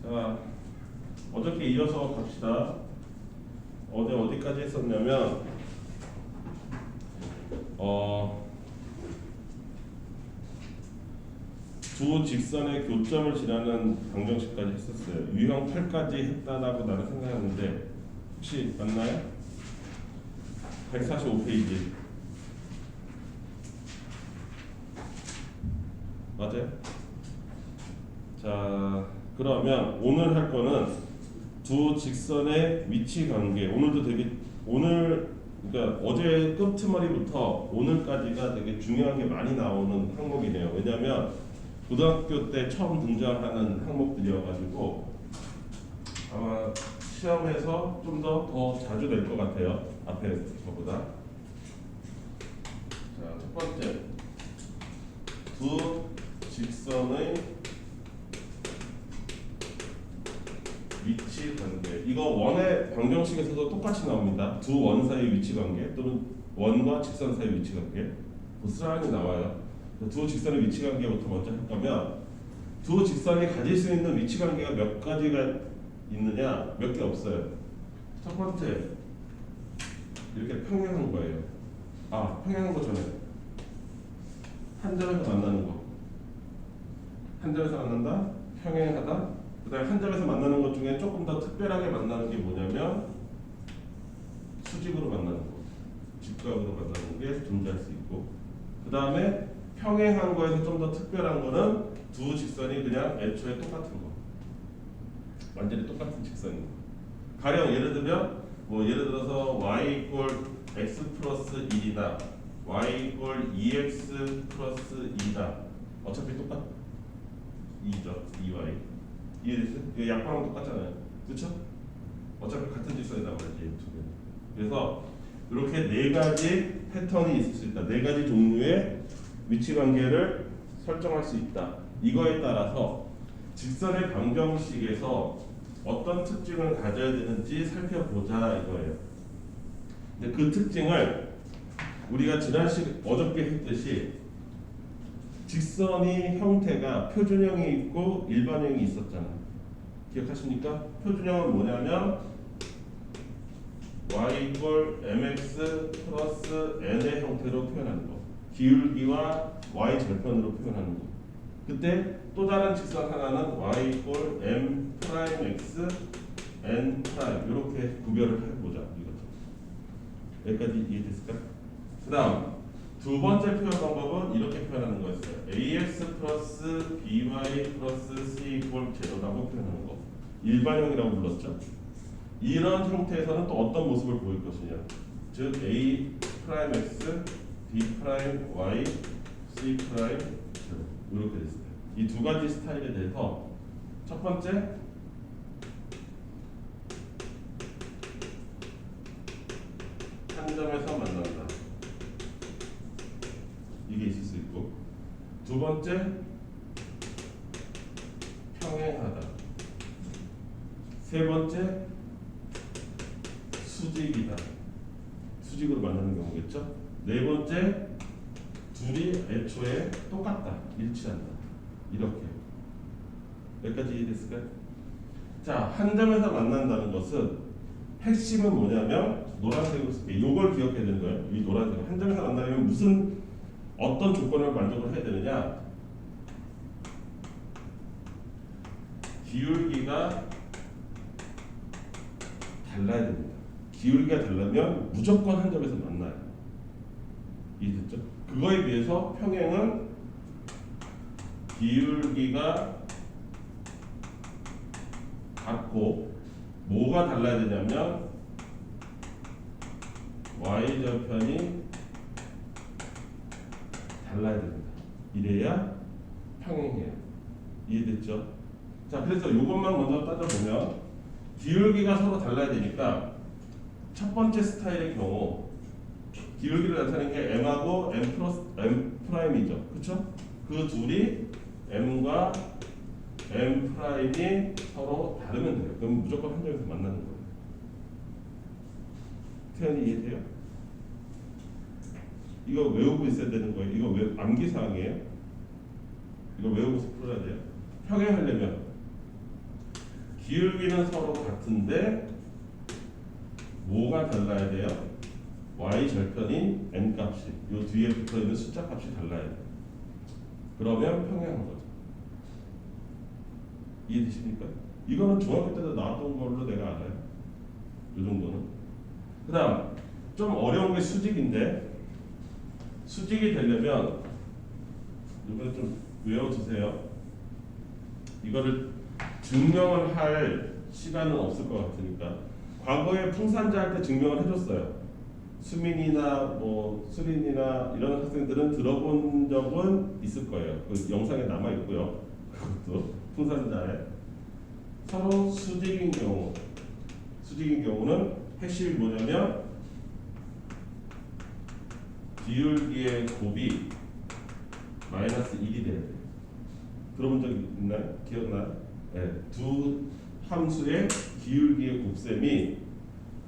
자, 어저께 이어서 갑시다. 어제 어디까지 했었냐면 두 직선의 교점을 지나는 방정식까지 했었어요. 유형 8까지 했다라고 나는 생각하는데 혹시 맞나요? 145페이지 맞아요? 자, 그러면 오늘 할 거는 두 직선의 위치 관계. 오늘도 되게 그러니까 어제 끝머리부터 오늘까지가 되게 중요한 게 많이 나오는 항목이네요. 왜냐하면 고등학교 때 처음 등장하는 항목들이어가지고 아마 시험에서 좀 더 자주 낼 것 같아요. 앞에 거보다. 자, 첫 번째 두 직선의 위치 관계. 이거 원의 방정식에서도 똑같이 나옵니다. 두 원 사이의 위치 관계 또는 원과 직선 사이의 위치 관계. 고스란히 나와요. 두 직선의 위치 관계부터 먼저 할 거면 두 직선이 가질 수 있는 위치 관계가 몇 가지가 있느냐? 몇 개 없어요. 첫 번째 이렇게 평행한 거예요. 평행한 거 전에 한 점에서 만나는 거. 한 점에서 만난다. 평행하다. 그다음에 한 점에서 만나는 것 중에 조금 더 특별하게 만나는 게 뭐냐면 수직으로 만나는 거, 직각으로 만나는 게 존재할 수 있고, 그 다음에 평행한 거에서 좀 더 특별한 거는 두 직선이 그냥 애초에 똑같은 거, 완전히 똑같은 직선인 거. 가령 예를 들어서 y = x 플러스 1이나 y = 2x 플러스 2다. 어차피 똑같 2죠. 2y. 이해됐어요? 이거 약방랑 똑같잖아요. 그렇죠? 어차피 같은 직선이다 말이지. 두 개. 그래서 이렇게 네 가지 패턴이 있을 수 있다. 네 가지 종류의 위치 관계를 설정할 수 있다. 이거에 따라서 직선의 방정식에서 어떤 특징을 가져야 되는지 살펴보자 이거예요. 근데 그 특징을 우리가 어저께 했듯이 직선이 형태가 표준형이 있고 일반형이 있었잖아. 기억하십니까? 표준형은 뭐냐면 y = mx 플러스 n의 형태로 표현하는 거. 기울기와 y 절편으로 표현하는 거. 그때 또 다른 직선 하나는 y = m 프라임 x n 프라임 이렇게 구별을 해보자 이거죠. 여기까지 이해됐을까? 그 다음 두 번째 표현 방법은 이렇게 표현하는 거였어요. ax 플러스 by 플러스 c = 제로라고 표현하는 거. 일반형이라고 불렀죠. 이런 형태에서는 또 어떤 모습을 보일 것이냐. 즉 a 프라임 x, b 프라임 y, c 프라임 제로 이렇게 됐어요. 이 두 가지 스타일에 대해서 첫 번째 한 점에서 만난다. 이게 있을 수 있고, 두 번째 평행하다. 세 번째 수직이다. 수직으로 만나는 경우겠죠. 네 번째 둘이 애초에 똑같다. 일치한다. 이렇게. 여기까지 이해됐을까요? 자, 한 점에서 만난다는 것은 핵심은 뭐냐면 노란색으로 쓸게. 이걸 기억해야 되는 거예요. 이 노란색. 한 점에서 만나려면 어떤 조건을 만족을 해야 되느냐? 기울기가 달라야 됩니다. 기울기가 다르면 무조건 한 점에서 만나요. 이해됐죠? 그거에 비해서 평행은 기울기가 같고 뭐가 달라야 되냐면 y절편이 달라야 됩니다. 이래야 평행해요. 이해됐죠? 자, 그래서 이것만 먼저 따져보면 기울기가 서로 달라야 되니까 첫 번째 스타일의 경우 기울기를 나타내는 게 m하고 m 프라임이죠. 그렇죠? 그 둘이 m과 m 프라임이 서로 다르면 돼요. 그럼 무조건 한 점에서 만나는 거예요. 표현이 이해돼요? 이거 외우고 있어야 되는 거예요. 이거 암기사항이에요. 이거 외우고서 풀어야 돼요. 평행하려면 기울기는 서로 같은데 뭐가 달라야 돼요? y 절편인 n 값이 요 뒤에 붙어 있는 숫자 값이 달라야 돼. 그러면 평행한 거죠. 이해되십니까? 이거는 중학교 때도 나왔던 걸로 내가 알아요. 요 정도는. 그다음 좀 어려운 게 수직인데 수직이 되려면 이번에 좀 외워두세요. 이거를 증명을 할 시간은 없을 것 같으니까 과거에 풍산자 할 때 증명을 해줬어요. 수민이나 뭐 수린이나 이런 학생들은 들어본 적은 있을 거예요. 그 영상에 남아 있고요. 그것도 풍산자에 서로 수직인 경우는 핵심이 뭐냐면 기울기의 곱이 마이너스 1이 돼야 돼요. 들어본 적 있나요? 기억나요? 네. 두 함수의 기울기의 곱셈이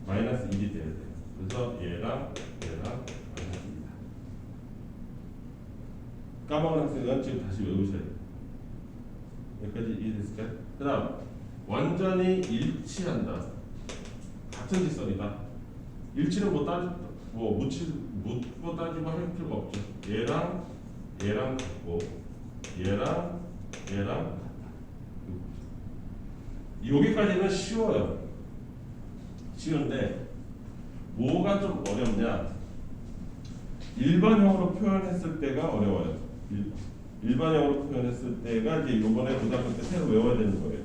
마이너스 1이 돼야 돼요. 그래서 얘랑 마이너스입니다. 까먹은 학생은 지금 다시 외우셔야 돼요. 여기까지 이해됐을까요? 그 다음 완전히 일치한다. 같은 직선이다. 일치는 묻고 따지고 할 필요가 없죠. 얘랑 같고 얘랑 같다. 여기까지는 쉬워요. 쉬운데 뭐가 좀 어렵냐? 일반형으로 표현했을 때가 어려워요. 일반형으로 표현했을 때가 이제 요번에 고등학교 때 새로 외워야 되는 거예요.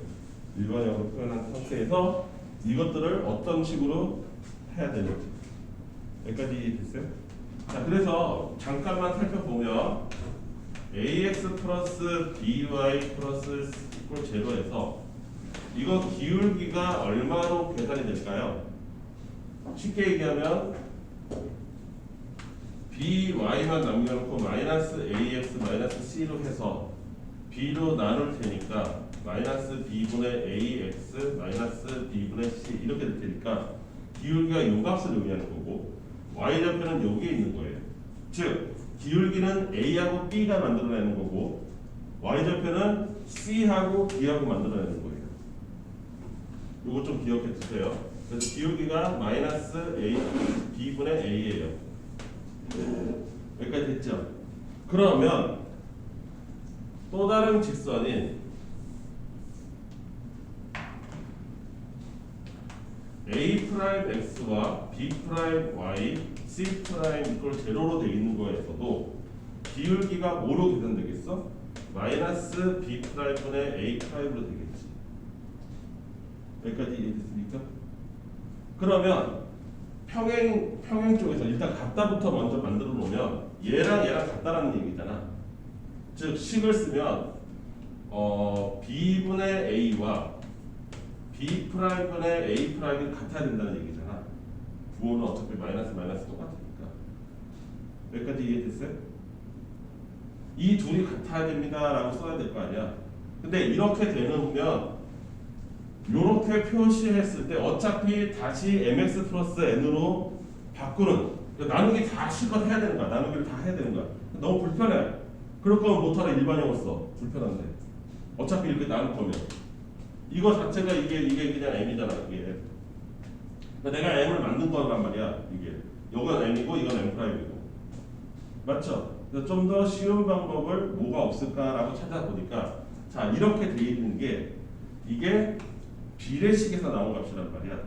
일반형으로 표현한 상태에서 이것들을 어떤 식으로 해야 되는지. 여기까지 됐어요? 자, 그래서 잠깐만 살펴보면 ax 플러스 by 플러스 이퀄 제로에서 이거 기울기가 얼마로 계산이 될까요? 쉽게 얘기하면 by만 남겨놓고 마이너스 ax 마이너스 c로 해서 b로 나눌 테니까 마이너스 b분의 ax 마이너스 b분의 c 이렇게 될 테니까 기울기가 요 값을 의미하는 거고 y좌표는 여기에 있는 거예요. 즉 기울기는 a하고 b가 만들어내는 거고 y좌표는 c하고 b하고 만들어내는 거예요. 요거 좀 기억해 두세요. 그래서 기울기가 마이너스 a b분의 a예요. 여기까지 됐죠? 그러면 또 다른 직선인 a 프라임 x와 b 프라임 y, c 프라임 이퀄 제로로 되어 있는 거에서도 기울기가 뭐로 계산되겠어? 마이너스 b 프라임분의 a 프라임으로 되겠지. 여기까지 이해됐습니까? 그러면 평행 쪽에서 일단 같다부터 먼저 만들어 놓으면 얘랑 같다라는 얘기잖아. 즉 식을 쓰면 b분의 a와 b 프라임분의 a 프라임이 같아야 된다는 얘기잖아. 부호는 어차피 마이너스 똑같으니까. 여기까지 이해됐어요? 이 둘이 같아야 됩니다라고 써야 될 거 아니야. 근데 이렇게 되면 이렇게 표시했을 때 어차피 다시 mx 플러스 n으로 바꾸는 나누기 다 실컷 해야 되는 거야. 나누기를 다 해야 되는 거야. 너무 불편해. 그럴 거면 못하라 일반형을 써. 불편한데. 어차피 이렇게 나눌 거면 이거 자체가 이게 그냥 m이잖아. 이게. 그러니까 내가 m을 만든 거란 말이야. 이게. 이건 m이고 이건 m 프라임이고. 맞죠? 좀 더 쉬운 방법을 뭐가 없을까라고 찾아보니까 자 이렇게 돼 있는 게 이게 비례식에서 나온 값이란 말이야.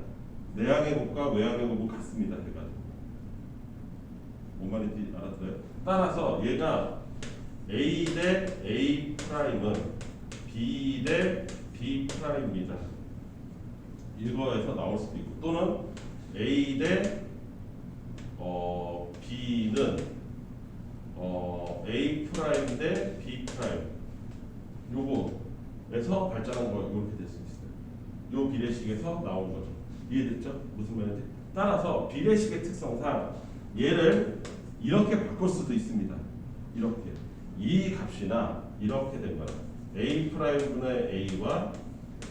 내항의 곱과 외항의 곱은 같습니다. 해가지고 뭔 말인지 알아들어요? 따라서 얘가 a 대 a 프라임은 b 대 b 프라임입니다. 이거에서 나올 수도 있고 또는 a 대 b는 a 프라임 대 b 프라임 요거에서 발전한 거 이렇게 될 수 있어요. 요 비례식에서 나온 거죠. 이해됐죠? 무슨 말인지? 따라서 비례식의 특성상 얘를 이렇게 바꿀 수도 있습니다. 이렇게 이 값이나 이렇게 되면 a 프라임분의 a와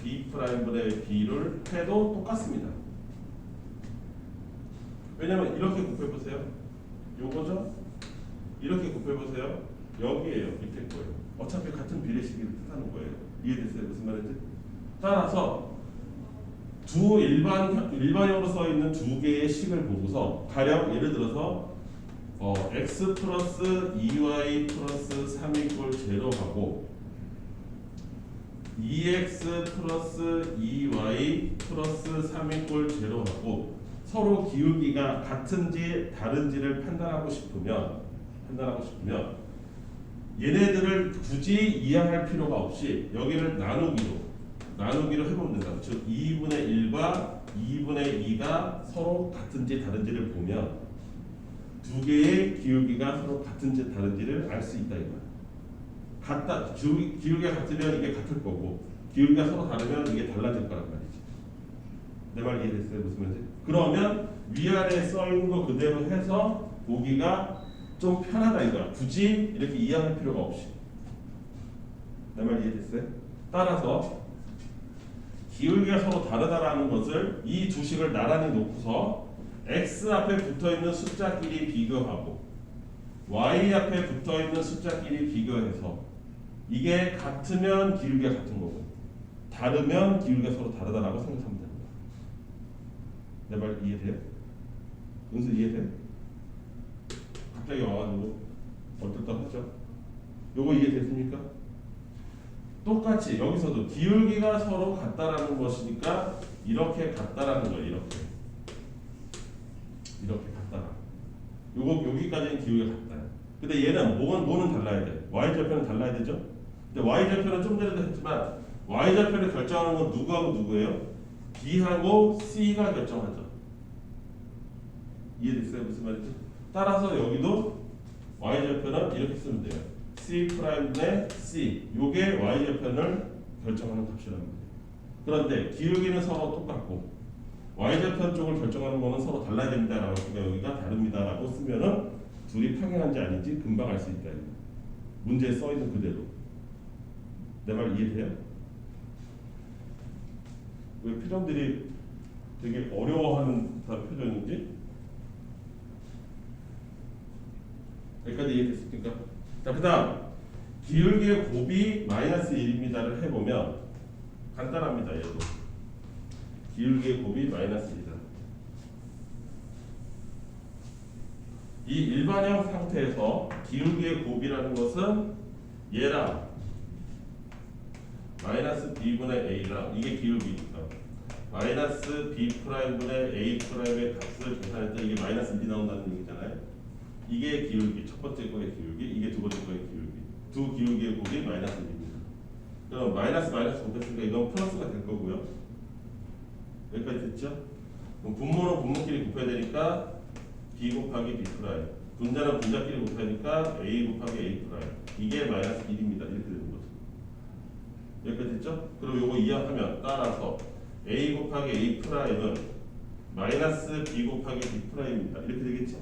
b 프라임분의 b를 해도 똑같습니다. 왜냐면 이렇게 곱해보세요. 요거죠? 이렇게 곱해보세요. 여기에요. 밑에 거예요. 어차피 같은 비례식을 뜻하는 거예요. 이해됐어요? 무슨 말인지? 따라서 일반형으로 써 있는 두 개의 식을 보고서 가령 예를 들어서 x 플러스 2y 플러스 3 이꼴 0하고 2x 플러스 2y 플러스 3 이꼴 0하고 서로 기울기가 같은지 다른지를 판단하고 싶으면 얘네들을 굳이 이해할 필요가 없이 여기를 나누기로 해보면 된다. 즉 2분의 1과 2분의 2가 서로 같은지 다른지를 보면 두 개의 기울기가 서로 같은지 다른지를 알 수 있다 이거야. 기울기가 같으면 이게 같을 거고 기울기가 서로 다르면 이게 달라질 거란 말이지. 내 말 이해됐어요? 무슨 말인지? 그러면 위아래에 써 있는 거 그대로 해서 보기가 좀 편하다 이거야. 굳이 이렇게 이해할 필요가 없이. 내 말 이해됐어요? 따라서 기울기가 서로 다르다라는 것을 이 두 식을 나란히 놓고서 x 앞에 붙어있는 숫자끼리 비교하고 y 앞에 붙어있는 숫자끼리 비교해서 이게 같으면 기울기가 같은 거고 다르면 기울기가 서로 다르다라고 생각하면 됩니다. 내 말 이해돼요? 은수 이해돼요? 갑자기 와가지고 어떨떡하죠? 요거 이해됐습니까? 똑같이 여기서도 기울기가 서로 같다라는 것이니까 이렇게 같다라는 거예요. 이렇게 같다라. 요거 여기까지는 기울기가 같다. 근데 얘는 뭐는 달라야 돼? y좌표는 달라야 되죠? 근데 y좌표는 좀 전에도 했지만 y좌표를 결정하는 건 누구하고 누구예요? b하고 c가 결정하죠. 이해됐어요? 무슨 말인지? 따라서 여기도 y좌표는 이렇게 쓰면 돼요. C'분의 C 요게 y좌편을 결정하는 값이라는 거예요. 그런데 기울기는 서로 똑같고 y좌편 쪽을 결정하는 거는 서로 달라야 됩니다라고 했으면 여기가 다릅니다라고 쓰면은 둘이 평행한지 아닌지 금방 알 수 있다. 문제에 써 있는 그대로. 내 말 이해돼요? 왜 표정들이 되게 어려워하는 표정인지? 여기까지 이해됐습니까? 자, 그 다음 기울기의 곱이 마이너스 1입니다를 해보면 간단합니다. 얘도 기울기의 곱이 마이너스 1이다. 이 일반형 상태에서 기울기의 곱이라는 것은 얘랑 마이너스 b분의 a랑 이게 기울기니까 마이너스 b 프라임분의 a 프라임의 값을 계산할 때 이게 마이너스 1이 나온다는 얘기잖아요. 이게 기울기, 첫 번째 거의 기울기, 이게 두 번째 거의 기울기. 두 기울기의 곱이 마이너스 1입니다. 그럼 마이너스 곱했으니까 이건 플러스가 될 거고요. 여기까지 됐죠? 그럼 분모는 분모끼리 곱해야 되니까 b 곱하기 b 프라임. 분자는 분자끼리 곱하니까 a 곱하기 a 프라임. 이게 마이너스 1입니다. 이렇게 되는 거죠. 여기까지 됐죠? 그리고 요거 이항하면 따라서 a 곱하기 a 프라임은 마이너스 b 곱하기 b 프라임입니다. 이렇게 되겠죠?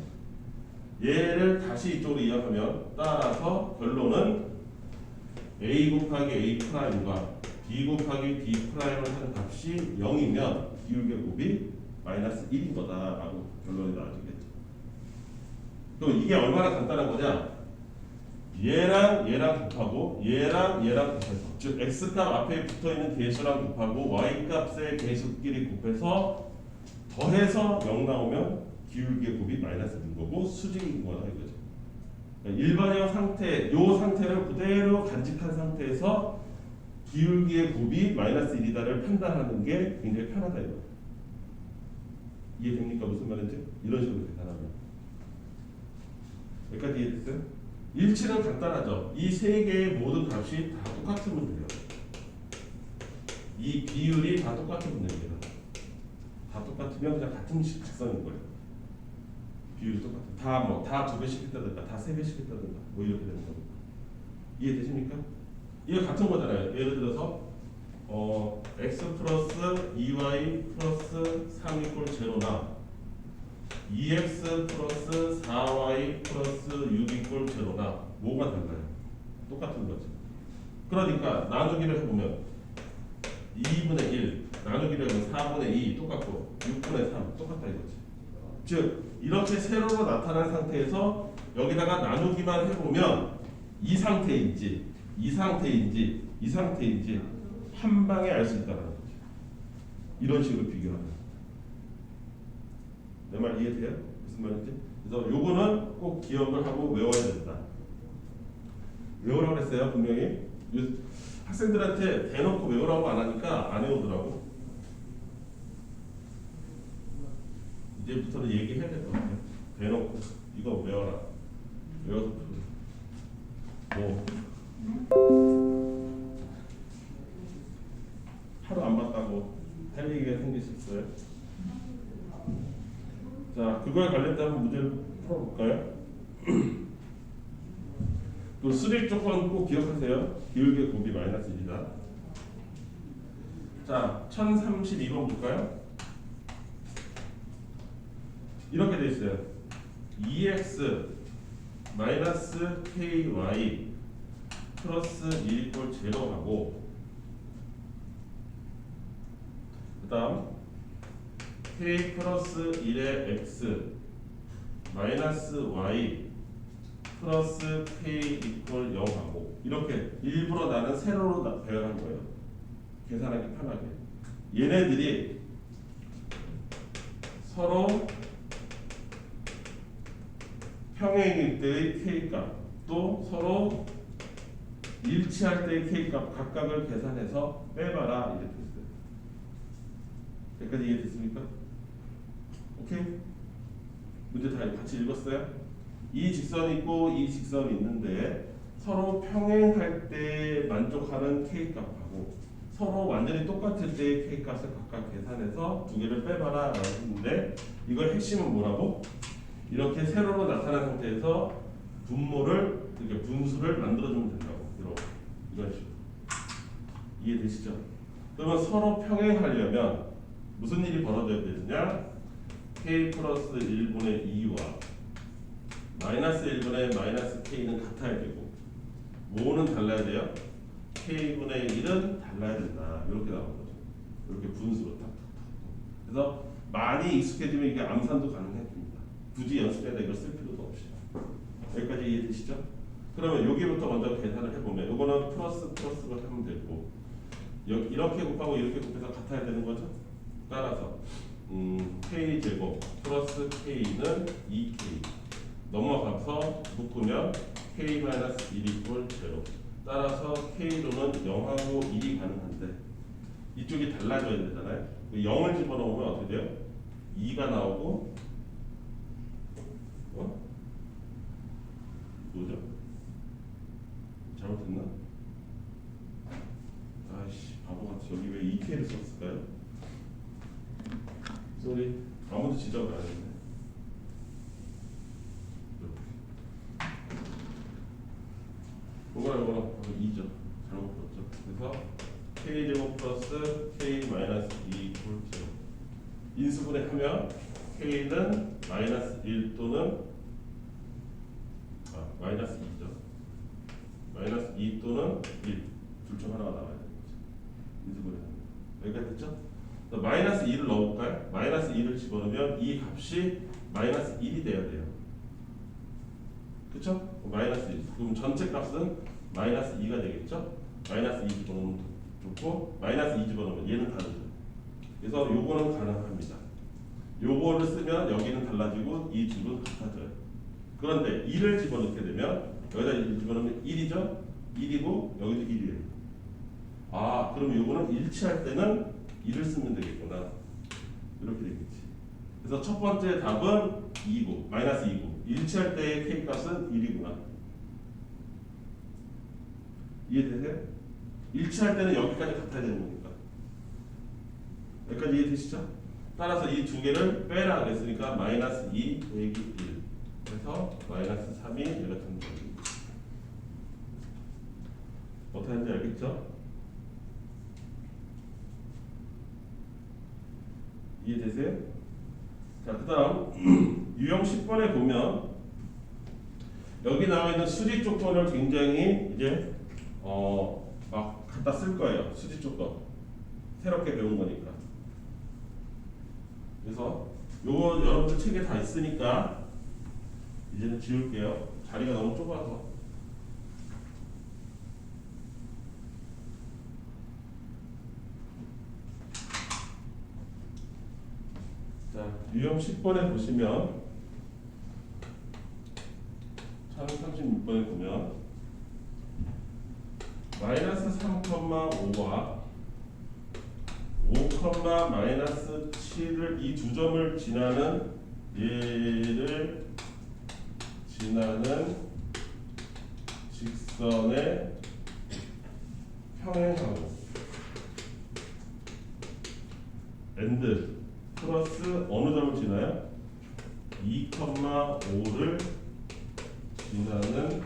얘를 다시 이쪽으로 이항하면 따라서 결론은 a 곱하기 a 프라임과 b 곱하기 b 프라임을 하는 값이 0이면 기울기의 곱이 마이너스 1인 거다라고 결론이 나와지겠죠. 그럼 이게 얼마나 간단한 거냐? 얘랑 곱하고 얘랑 곱해서 즉 x값 앞에 붙어있는 개수랑 곱하고 y값의 개수끼리 곱해서 더해서 0 나오면 기울기의 곱이 마이너스 1인 거고 수직인 거다 이거죠. 그러니까 일반형 상태, 요 상태를 그대로 간직한 상태에서 기울기의 곱이 마이너스 1이다를 판단하는 게 굉장히 편하다 이거. 이해됩니까? 무슨 말인지? 이런 식으로 계산하면. 여기까지 이해됐어요? 일치는 간단하죠. 이 세 개의 모든 값이 다 똑같으면 돼요. 이 비율이 다 똑같으면 됩니다. 다 똑같으면 그냥 같은 직선인 거예요. 비율이 똑같아. 다 두 배씩 했다든가, 다 세 배씩 했다든가, 뭐 이렇게 되는 겁니다. 이해되십니까? 이게 같은 거잖아요. 예를 들어서 x 플러스 2y 플러스 3 이꼴 0나 2x 플러스 4y 플러스 6 이꼴 0나 뭐가 달라요? 똑같은 거죠. 그러니까 나누기를 해보면 2분의 1 나누기를 하면 4분의 2 똑같고 6분의 3 똑같다 이거지. 즉 이렇게 세로로 나타난 상태에서 여기다가 나누기만 해보면 이 상태인지 한 방에 알 수 있다는 거죠. 이런 식으로 비교하는. 내 말 이해돼요? 무슨 말인지? 그래서 요거는 꼭 기억을 하고 외워야 된다. 외우라고 그랬어요 분명히. 학생들한테 대놓고 외우라고 안 하니까 안 외우더라고. 이제부터는 얘기해야 될 것 같아요. 대놓고 이거 외워라. 외워서 뭐 하루 안 봤다고 할 얘기가 생길 수 있어요. 자, 그거에 관련된 한번 문제를 풀어볼까요? 그 수립 조건 꼭 기억하세요. 기울기의 곱이 마이너스 1이다. 자, 1032번 볼까요? 이렇게 돼 있어요. 2x 마이너스 ky 플러스 1 이꼴 0하고 그 다음 k 플러스 1의 x 마이너스 y 플러스 k 이꼴 0하고 이렇게 일부러 나는 세로로 배열한 거예요. 계산하기 편하게. 얘네들이 서로 평행일 때의 k값 또 서로 일치할 때의 k값 각각을 계산해서 빼봐라 이렇게 됐어요. 여기까지 이해됐습니까? 오케이? 문제 다 같이 읽었어요? 이 직선이 있고 이 직선이 있는데 서로 평행할 때 만족하는 k값하고 서로 완전히 똑같을 때의 k값을 각각 계산해서 두 개를 빼봐라 라고 했는데 이걸 핵심은 뭐라고? 이렇게 세로로 나타난 상태에서 분모를 이렇게 분수를 만들어주면 된다고. 이런 식으로. 이해되시죠? 그러면 서로 평행하려면 무슨 일이 벌어져야 되느냐? k 플러스 1분의 2와 마이너스 1분의 마이너스 k는 같아야 되고 뭐는 달라야 돼요? k분의 1은 달라야 된다. 이렇게 나온 거죠. 이렇게 분수로 탁탁탁. 그래서 많이 익숙해지면 이게 암산도 가능해집니다. 굳이 연습해야 이걸 쓸 필요도 없이. 여기까지 이해되시죠? 그러면 여기부터 먼저 계산을 해보면 이거는 플러스를 하면 되고 이렇게 곱하고 이렇게 곱해서 같아야 되는 거죠? 따라서 k제곱 플러스 k는 2k 넘어가서 묶으면 k-1 이꼴 0 따라서 k로는 0하고 1이 가능한데 이쪽이 달라져야 되잖아요. 0을 집어넣으면 어떻게 돼요? 2가 나오고 뭐죠? 잘못했나? 아이씨 바보같이 여기 왜 2K를 썼을까요? 쏘리 아무도 지적을 안 했네. 이거랑 2죠. 잘못 풀었죠. 그래서 K제곱 플러스 K 마이너스 2 이꼴 0 인수분해 하면 K는 마이너스 1 또는 마이너스 2죠. 마이너스 2 또는 1 둘 중 하나가 나와야 되는 거죠. 인수분해 하면 여기까지 됐죠? 마이너스 2를 넣어볼까요? 마이너스 2를 집어넣으면 이 값이 마이너스 1이 돼야 돼요. 그쵸? 마이너스 1. 그럼 전체 값은 마이너스 2가 되겠죠? 마이너스 2 집어넣으면 좋고 마이너스 2 집어넣으면 얘는 다르죠. 그래서 요거는 가능합니다. 요거를 쓰면 여기는 달라지고 이 둘은 같아져요. 그런데 2를 집어넣게 되면 여기다 1 집어넣으면 1이죠? 1이고 여기도 1이에요. 아 그럼 요거는 일치할 때는 1을 쓰면 되겠구나. 이렇게 되겠지. 그래서 첫 번째 답은 2고 마이너스 2고 일치할 때의 k값은 1이구나. 이해되세요? 일치할 때는 여기까지 같아야 되는 거니까. 여기까지 이해되시죠? 따라서 이 두 개를 빼라 그랬으니까 마이너스 2 더하기 1 그래서 마이너스 3이 얘가 정답입니다. 어떻게 하는지 알겠죠? 이해되세요? 자, 그 다음 유형 10번에 보면 여기 나와 있는 수직 조건을 굉장히 이제 막 갖다 쓸 거예요. 수직 조건 새롭게 배운 거니까. 그래서 요거 여러분들 책에 다 있으니까 이제는 지울게요. 자리가 너무 좁아서. 유형 10번에 보시면 1036번에 보면 마이너스 3,5와 5, 마이너스 7을 이 두 점을 지나는 얘를 지나는 직선의 평행하고 엔드 플러스 어느 점을 지나요? 2,5를 지나는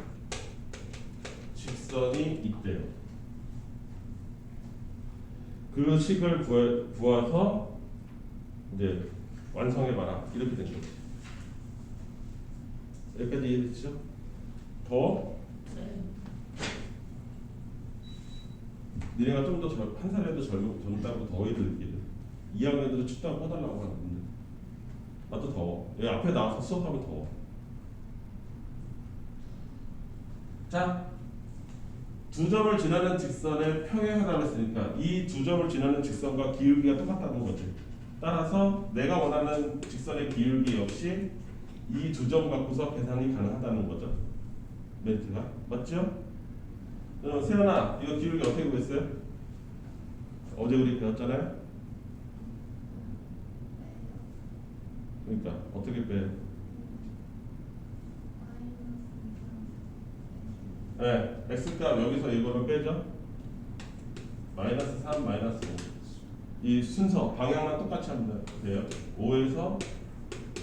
직선이 있대요. 그 식을 구해서 이제 완성해봐라 이렇게 된 거지. 여기까지 이해됐죠? 더? 니네가 좀 더 한 살이라도 젊다고 더위를 느끼래. 2학년들은 춥다고 꺼달라고 하는데 나도 더워. 여기 앞에 나와서 수업하면 더워. 자, 두 점을 지나는 직선의 평행하다고 했으니까 이 두 점을 지나는 직선과 기울기가 똑같다는 거지. 따라서 내가 원하는 직선의 기울기 역시 이 두 점 갖고서 계산이 가능하다는 거죠. 멘트가 맞죠? 그럼 세연아, 이거 기울기 어떻게 구했어요? 어제 우리 배웠잖아요. 그러니까 어떻게 빼? 네, x값 여기서 이거를 빼죠. 마이너스 3, 마이너스 5. 이 순서 방향만 똑같이 하면 돼요. 5에서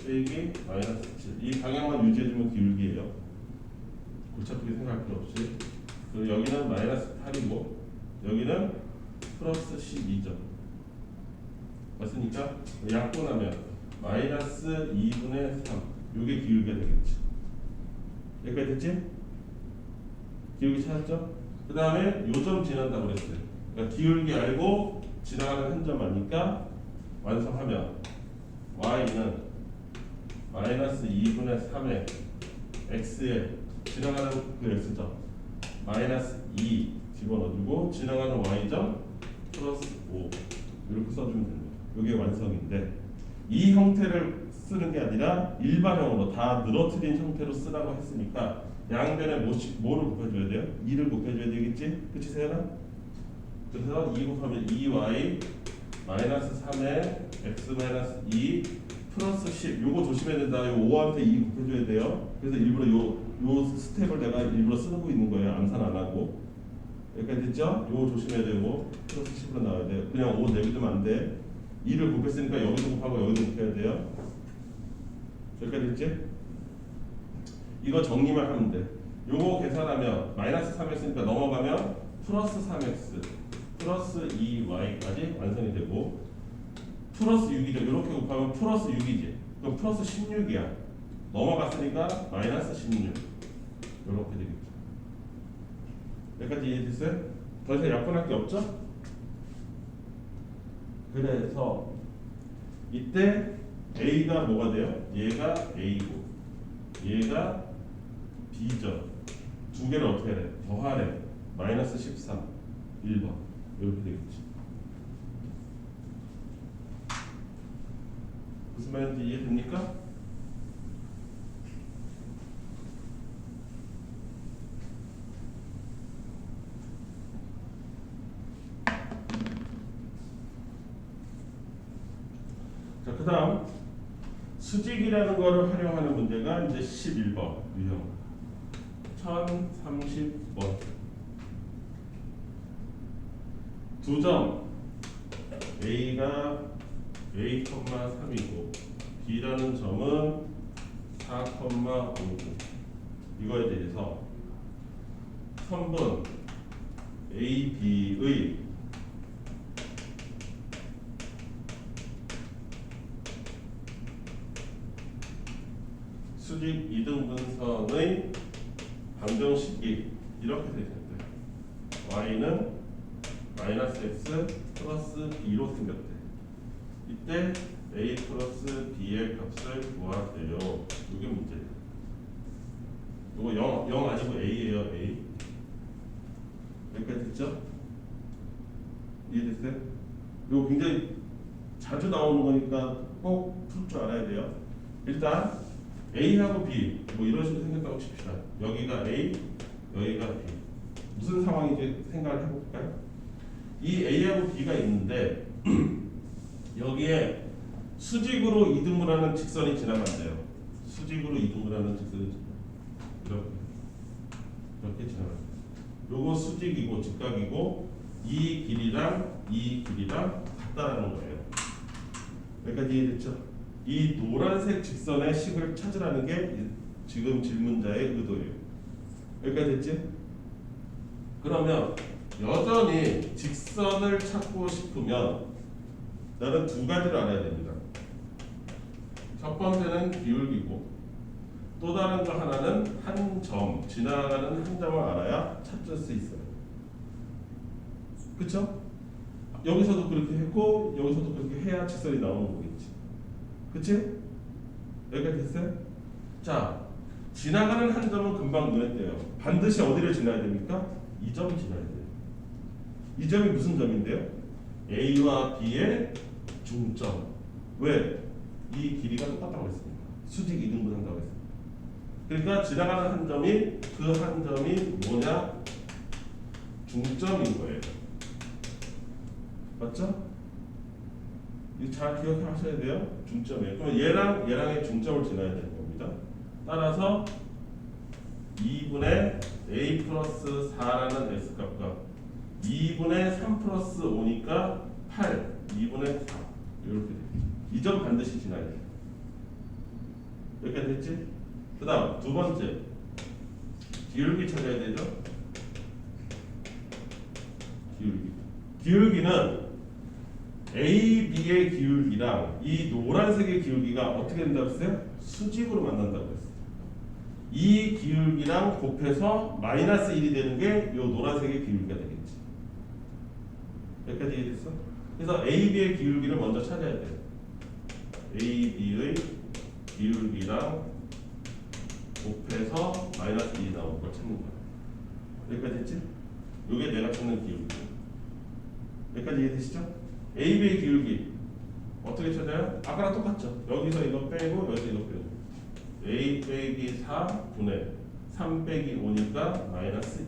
빼기 마이너스 7. 이 방향만 유지해주면 기울기예요. 골치 아프게 생각할 필요 없이. 그리고 여기는 마이너스 8이고 여기는 플러스 12점. 맞습니까? 약분하면 마이너스 2분의 3. 이게 기울기가 되겠지. 여기까지 됐지? 기울기 찾았죠? 그 다음에 요점 지난다고 그랬어요. 그러니까 기울기 알고 지나가는 한 점 아니까 완성하면 y는 마이너스 2분의 3의 x에 지나가는 그 x점 마이너스 2 집어넣어주고 지나가는 y점 플러스 5 이렇게 써주면 됩니다. 이게 완성인데 이 형태를 쓰는 게 아니라 일반형으로 다 늘어뜨린 형태로 쓰라고 했으니까 양변에 뭐를 곱해줘야 돼요? 2를 곱해줘야 되겠지? 그치 세연아? 그래서 2 곱하면 2y 마이너스 3에 x 마이너스 2 플러스 10 요거 조심해야 된다. 요 5한테 2 곱해줘야 돼요. 그래서 일부러 요 스텝을 내가 일부러 쓰고 있는 거예요. 암산 안 하고. 여기까지 됐죠? 요거 조심해야 되고 플러스 10으로 나와야 돼요. 그냥 5 내비두면 안 돼. 2를 곱했으니까 여기도 곱하고 여기도 곱해야 돼요. 여기까지 됐지? 이거 정리만 하면 돼. 요거 계산하면 마이너스 3x니까 넘어가면 플러스 3x 플러스 2y까지 완성이 되고 플러스 6이죠. 이렇게 곱하면 플러스 6이지. 그럼 플러스 16이야. 넘어갔으니까 마이너스 16 이렇게 되겠죠. 여기까지 이해됐어요? 더 이상 약분할 게 없죠? 그래서 이때 A가 뭐가 돼요? 얘가 A고 얘가 B죠. 두 개를 어떻게 해? 더하래. 마이너스 13 1번 이렇게 되겠지. 무슨 말인지 이해됩니까? 자, 그 다음 수직이라는 거를 활용하는 문제가 이제 11번 유형 1030번 두 점 A가 A,3이고 B라는 점은 4,5고 이거에 대해서 선분 A, B의 수직 이등분선의 방정식이 이렇게 되겠대. y는 마이너스 x 플러스 b로 생겼대. 이때 a 플러스 b의 값을 구하세요. 이게 문제예요. 이거 0 아니고 a예요. a. 여기까지 됐죠? 이해됐어요? 이거 굉장히 자주 나오는 거니까 꼭 풀 줄 알아야 돼요. 일단 A하고 B 뭐 이런 식으로 생겼다고 칩시다. 여기가 A, 여기가 B. 무슨 상황인지 생각을 해볼까요? 이 A하고 B가 있는데 여기에 수직으로 이등분하는 직선이 지나간대요. 수직으로 이등분하는 직선이 이렇게 지나가요. 요거 수직이고 직각이고 이 길이랑 이 길이랑 같다라는 거예요. 여기까지 이해됐죠? 이 노란색 직선의 식을 찾으라는 게 지금 질문자의 의도예요. 여기까지 됐지? 그러면 여전히 직선을 찾고 싶으면 나는 두 가지를 알아야 됩니다. 첫 번째는 기울기고 또 다른 거 하나는 한 점, 지나가는 한 점을 알아야 찾을 수 있어요. 그쵸? 여기서도 그렇게 했고 여기서도 그렇게 해야 직선이 나오는 거겠지. 그치? 여기까지 됐어요? 자, 지나가는 한 점은 금방 눈에 띄어요. 반드시 어디를 지나야 됩니까? 이 점을 지나야 돼요. 이 점이 무슨 점인데요? A와 B의 중점. 왜? 이 길이가 똑같다고 했습니다. 수직 이등분 한다고 했습니다. 그러니까 지나가는 한 점이 그 한 점이 뭐냐? 중점인 거예요. 맞죠? 이거 잘 기억하셔야 돼요. 중점이에요. 그럼 얘랑의 중점을 지나야 되는 겁니다. 따라서 2분의 A 플러스 4라는 X값과 2분의 3 플러스 5니까 8, 2분의 4 이렇게 돼요. 이 점 반드시 지나야 돼요. 여기까지 됐지? 그 다음 두 번째 기울기 찾아야 되죠? 기울기는 A, B의 기울기랑 이 노란색의 기울기가 어떻게 된다고 했어요? 수직으로 만난다고 했어요. 이 기울기랑 곱해서 마이너스 1이 되는 게 이 노란색의 기울기가 되겠지. 여기까지 이해됐어? 그래서 A, B의 기울기를 먼저 찾아야 돼요. A, B의 기울기랑 곱해서 마이너스 1이 나오는 걸 찾는 거야. 여기까지 됐지? 이게 내가 찾는 기울기. 여기까지 이해되시죠? A, B의 기울기 어떻게 찾아요? 아까랑 똑같죠? 여기서 이거 빼고 여기서 이거 빼고 A 빼기 4분의 3 빼기 5니까 마이너스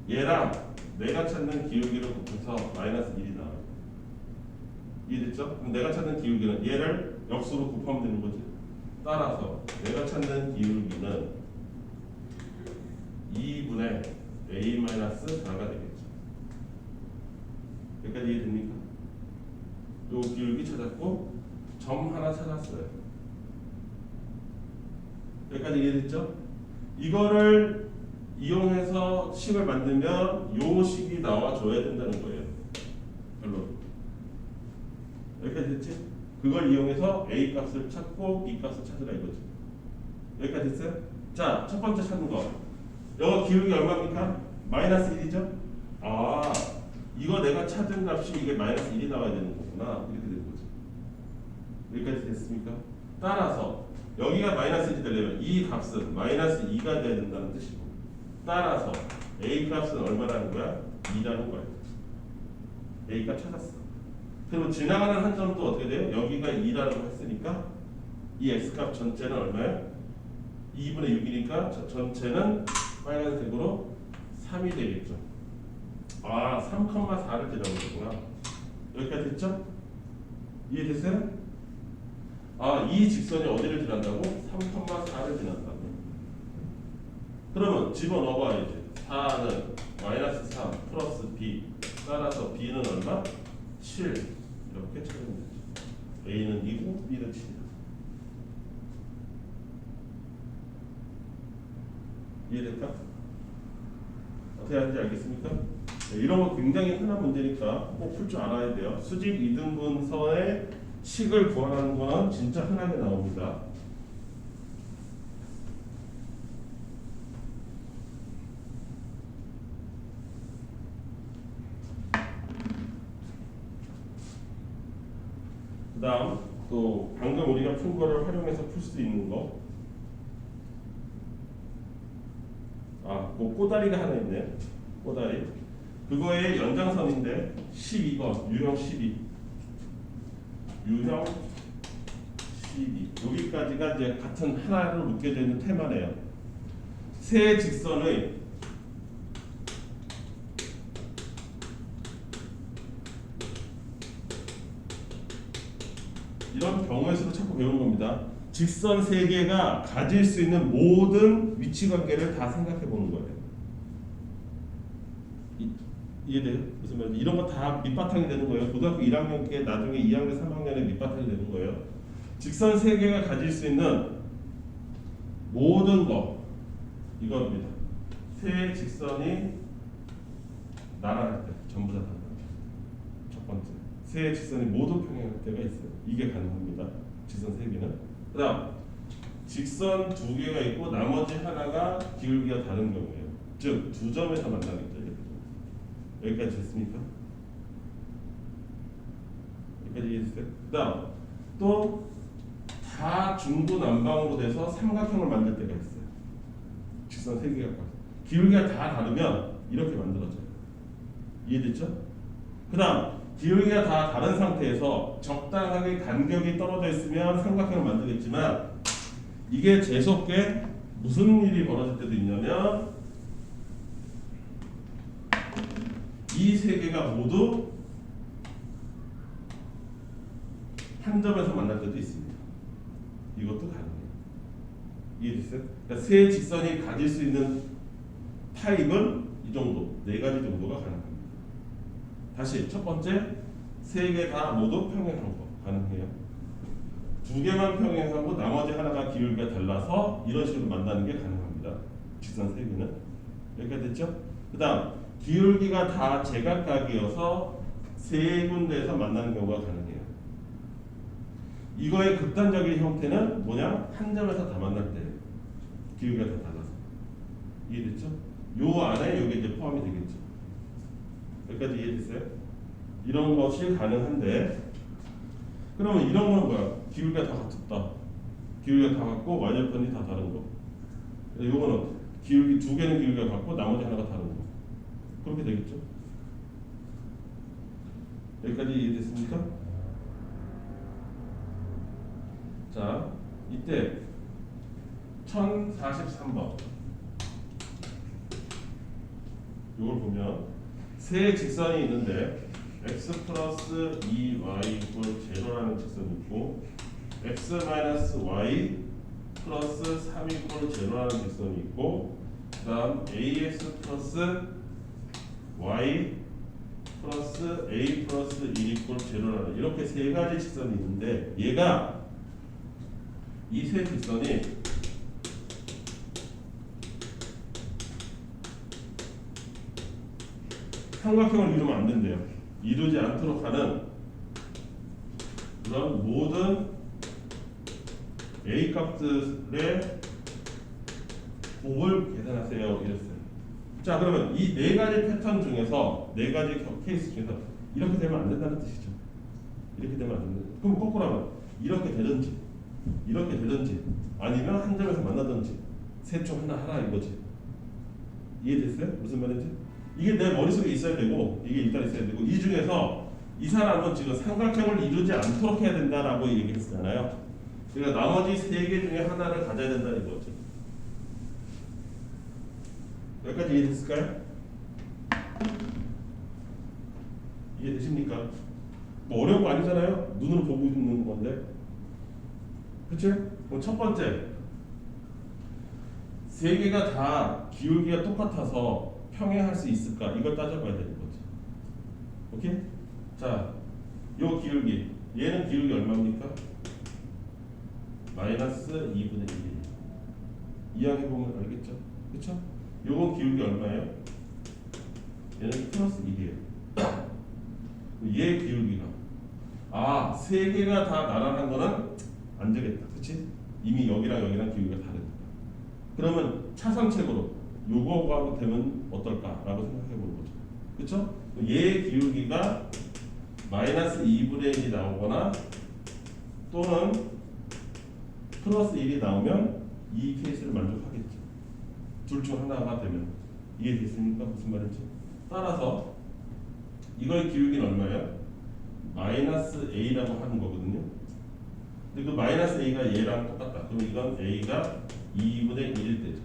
2. 얘랑 내가 찾는 기울기를 곱해서 마이너스 1이 나와요. 이해됐죠? 그럼 내가 찾는 기울기는 얘를 역수로 곱하면 되는 거지. 따라서 내가 찾는 기울기는 2분의 A 마이너스 4가 되겠죠. 여기까지 이해됩니까? 요 기울기 찾았고 점 하나 찾았어요. 여기까지 이해됐죠? 이거를 이용해서 식을 만들면 요 식이 나와줘야 된다는 거예요. 결론. 여기까지 됐지? 그걸 이용해서 A 값을 찾고 B 값을 찾으라 이거지. 여기까지 됐어요? 자, 첫 번째 찾는 거. 여기 기울기 얼마입니까? 마이너스 1이죠? 아, 이거 내가 찾은 값이 이게 마이너스 1이 나와야 되는 거구나. 이렇게 되는 거죠. 여기까지 됐습니까? 따라서 여기가 마이너스 1이 되려면 이 값은 마이너스 2가 돼야 된다는 뜻이고, 따라서 A 값은 얼마라는 거야? 2라는 거야. A 값 찾았어. 그리고 지나가는 한 점도 어떻게 돼요? 여기가 2라고 했으니까 이 X 값 전체는 얼마야? 2분의 6이니까 전체는 빨간색으로 3이 되겠죠. 아, 3,4를 지나오는구나. 여기까지 됐죠? 이해됐어요? 아, 이 직선이 어디를 지난다고? 3,4를 지난다고. 그러면 집어넣어봐야지. 4는 마이너스 3 플러스 B. 따라서 B는 얼마? 7. 이렇게 찾으면 되죠. A는 2고 B는 7이다. 이해될까? 어떻게 하는지 알겠습니까? 네, 이런 거 굉장히 흔한 문제니까 꼭 풀 줄 알아야 돼요. 수직 이등분선의 식을 구하는 거는 진짜 흔하게 나옵니다. 그 다음 또 방금 우리가 푼 거를 활용해서 풀 수 있는 거. 아, 그 꼬다리가 하나 있네요. 꼬다리. 그거의 연장선인데 12번, 유형 12. 유형 CD 여기까지가 이제 같은 하나로 묶여져 있는 테마네요. 세 직선의 이런 경우의 수를 자꾸 배우는 겁니다. 직선 세 개가 가질 수 있는 모든 위치 관계를 다 생각해 보는 거예요. 이해돼요? 무슨 말인지 이런 거 다 밑바탕이 되는 거예요. 고등학교 1학년 게 나중에 2학년, 3학년에 밑바탕이 되는 거예요. 직선 세 개가 가질 수 있는 모든 거 이겁니다. 세 직선이 날아갈 때 전부 다 달라요. 첫 번째, 세 직선이 모두 평행할 때가 있어요. 이게 가능합니다. 직선 세 개는. 그다음 직선 두 개가 있고 나머지 하나가 기울기가 다른 경우예요. 즉 두 점에서 만나겠죠. 여기까지 됐습니까? 여기까지 이해됐어요? 그다음 또 다 중구난방으로 돼서 삼각형을 만들 때가 있어요. 직선 세 개가 기울기가 다 다르면 이렇게 만들어져요. 이해됐죠? 그다음 기울기가 다 다른 상태에서 적당하게 간격이 떨어져 있으면 삼각형을 만들겠지만 이게 재수없게 무슨 일이 벌어질 때도 있냐면 이 세 개가 모두 한 점에서 만날 때도 있습니다. 이것도 가능해요. 이해됐어요? 그러니까 세 직선이 가질 수 있는 타입은 이 정도, 네 가지 정도가 가능합니다. 다시 첫 번째, 세 개 다 모두 평행한 거 가능해요. 두 개만 평행하고 나머지 하나가 기울기가 달라서 이런 식으로 만나는 게 가능합니다. 직선 세 개는. 여기까지 됐죠? 그 다음 기울기가 다 제각각이어서 세 군데에서 만나는 경우가 가능해요. 이거의 극단적인 형태는 뭐냐? 한 점에서 다 만날 때 기울기가 다 달라서. 이해됐죠? 요 안에 이게 이제 포함이 되겠죠. 여기까지 이해됐어요? 이런 것이 가능한데 그러면 이런 거는 뭐야? 기울기가 다 같다. 기울기가 다 같고 y절편이 다 다른 거. 요거는 기울기 두 개는 기울기가 같고 나머지 하나가 다른 거. 그렇게 되겠죠? 여기까지 이해됐습니까? 자, 이때 1043번 이걸 보면 세 직선이 있는데 x 플러스 2y 이퀄 제로라는 직선이 있고 x 마이너스 y 플러스 3 이퀄 제로라는 직선이 있고 그 다음 ax 플러스 y 플러스 a 플러스 1 이퀄 제로라는 이렇게 세 가지 직선이 있는데 얘가 이 세 직선이 삼각형을 이루면 안 된대요. 이루지 않도록 하는 그런 모든 A 값들의 곱을 계산하세요. 이랬어요. 자, 그러면 이 네 가지 패턴 중에서 네 가지 케이스 중에서 이렇게 되면 안 된다는 뜻이죠. 이렇게 되면 안 된다. 그럼 거꾸로 하면 이렇게 되든지 아니면 한 점에서 만나든지 셋 중 하나 하라 이거지. 이해됐어요? 무슨 말인지? 이게 내 머릿속에 있어야 되고 이게 일단 있어야 되고 이 중에서 이 사람은 지금 삼각형을 이루지 않도록 해야 된다라고 얘기했잖아요. 그러니까 나머지 세 개 중에 하나를 가져야 된다 이거죠. 여기까지 이해됐을까요? 이해되십니까? 뭐 어려운 거 아니잖아요. 눈으로 보고 있는 건데. 그치? 그럼 첫 번째 세 개가 다 기울기가 똑같아서 평행할 수 있을까? 이걸 따져봐야 되는 거죠. 오케이? 자, 요 기울기 얘는 기울기 얼마입니까? 마이너스 2분의 1 이항해보면 알겠죠? 그쵸? 요건 기울기 얼마예요? 얘는 플러스 1이에요. 얘 기울기가 세 개가 다 나란한 거는 안 되겠다. 그치? 이미 여기랑 기울기가 다르니까. 그러면 차선책으로 요거가 되면 어떨까라고 생각해 보는 거죠. 그쵸? 얘 기울기가 마이너스 2분의 1이 나오거나 또는 플러스 1이 나오면 이 케이스를 만족하겠죠. 둘 중 하나가 되면. 이해됐습니까? 무슨 말인지. 따라서 이거의 기울기는 얼마예요? 마이너스 a라고 하는 거거든요. 근데 그 마이너스 a가 얘랑 똑같다. 그럼 이건 a가 2분의 1일 때죠.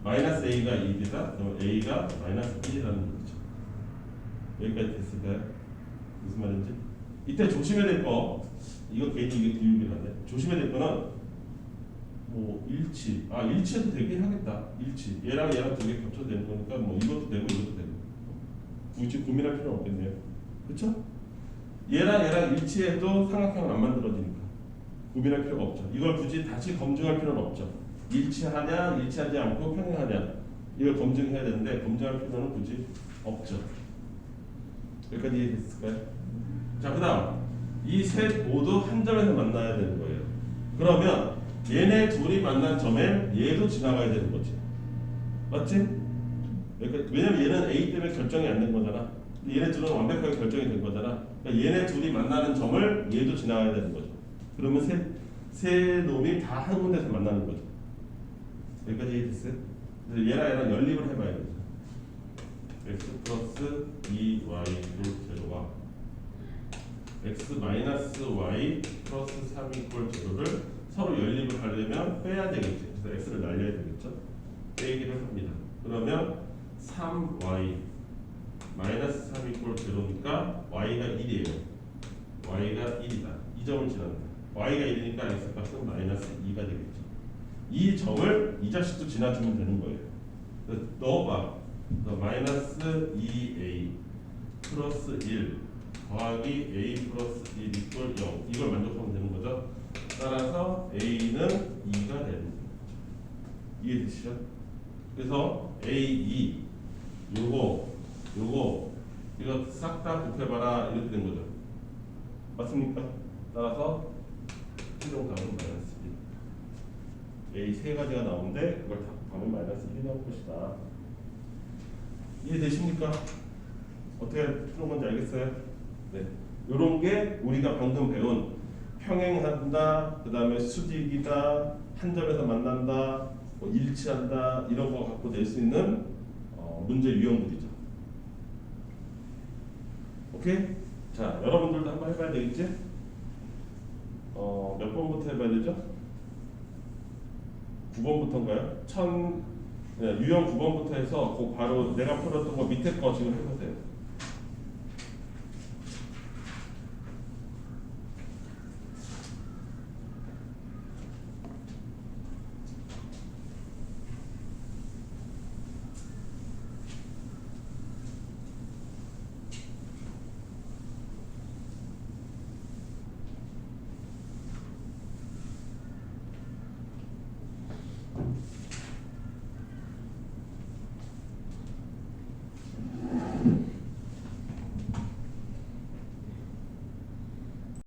마이너스 a가 1이다. 그럼 a가 마이너스 1이라는 거죠. 여기까지 됐을까요? 무슨 말인지? 이때 조심해야 될 거, 이거 괜히 이게 비율이라네. 조심해야 될 거는 뭐 일치, 일치해도 되긴 하겠다. 일치, 얘랑 두 개 겹쳐도 되는 거니까 뭐 이것도 되고 이것도 되고 굳이 고민할 필요는 없겠네요. 그렇죠? 얘랑 일치해도 삼각형은 안 만들어지니까 고민할 필요가 없죠. 이걸 굳이 다시 검증할 필요는 없죠. 일치하냐, 일치하지 않고 평행하냐, 이걸 검증해야 되는데 검증할 필요는 굳이 없죠. 여기까지 이해됐을까요? 자, 그 다음 이 셋 모두 한 점에서 만나야 되는 거예요. 그러면 얘네 둘이 만난 점에 얘도 지나가야 되는 거지. 맞지? 그러니까 왜냐면 얘는 A 때문에 결정이 안 된 거잖아. 얘네 둘은 완벽하게 결정이 된 거잖아. 그러니까 얘네 둘이 만나는 점을 얘도 지나가야 되는 거죠. 그러면 세 놈이 다 한 군데서 만나는 거죠. 여기까지 이해됐어요? 그래서 얘랑 연립을 해봐야 되죠. x 플러스 2y 제로와 x 마이너스 y 플러스 3 제로를 서로 연립을 하려면 빼야 되겠지. 그래서 x를 날려야 되겠죠. 빼기를 합니다. 그러면 3y 마이너스 3 제로니까 y가 1이에요. y가 1이다. 이 점을 지납니다. y가 1이니까 x 값은 마이너스 2가 되겠죠. 이 점을 이 자식도 지나주면 되는 거예요. 그래서 넣어봐. 마이너스 2a 플러스 1 더하기 a 플러스 1 이퀄 0, 이걸 만족하면 되는 거죠. 따라서 a는 2가 되는 거죠. 이해되시죠? 그래서 a2 요거 이거 싹 다 곱해봐라 이렇게 된 거죠. 맞습니까? 따라서 최종 답은 마이너스 1. a 세 가지가 나오는데 그걸 다 곱하면 마이너스 1이 나올 것이다. 이해되십니까? 어떻게 푸는 건지 알겠어요? 네. 요런 게 우리가 방금 배운 평행한다, 그 다음에 수직이다, 한 점에서 만난다, 뭐 일치한다, 이런 거 갖고 낼 수 있는 문제 유형들이죠. 오케이? 자, 여러분들도 한번 해봐야 되겠지? 몇 번부터 해봐야 되죠? 9번부터인가요? 유형 9번부터 해서 바로 내가 풀었던 거 밑에 거 지금 해보세요.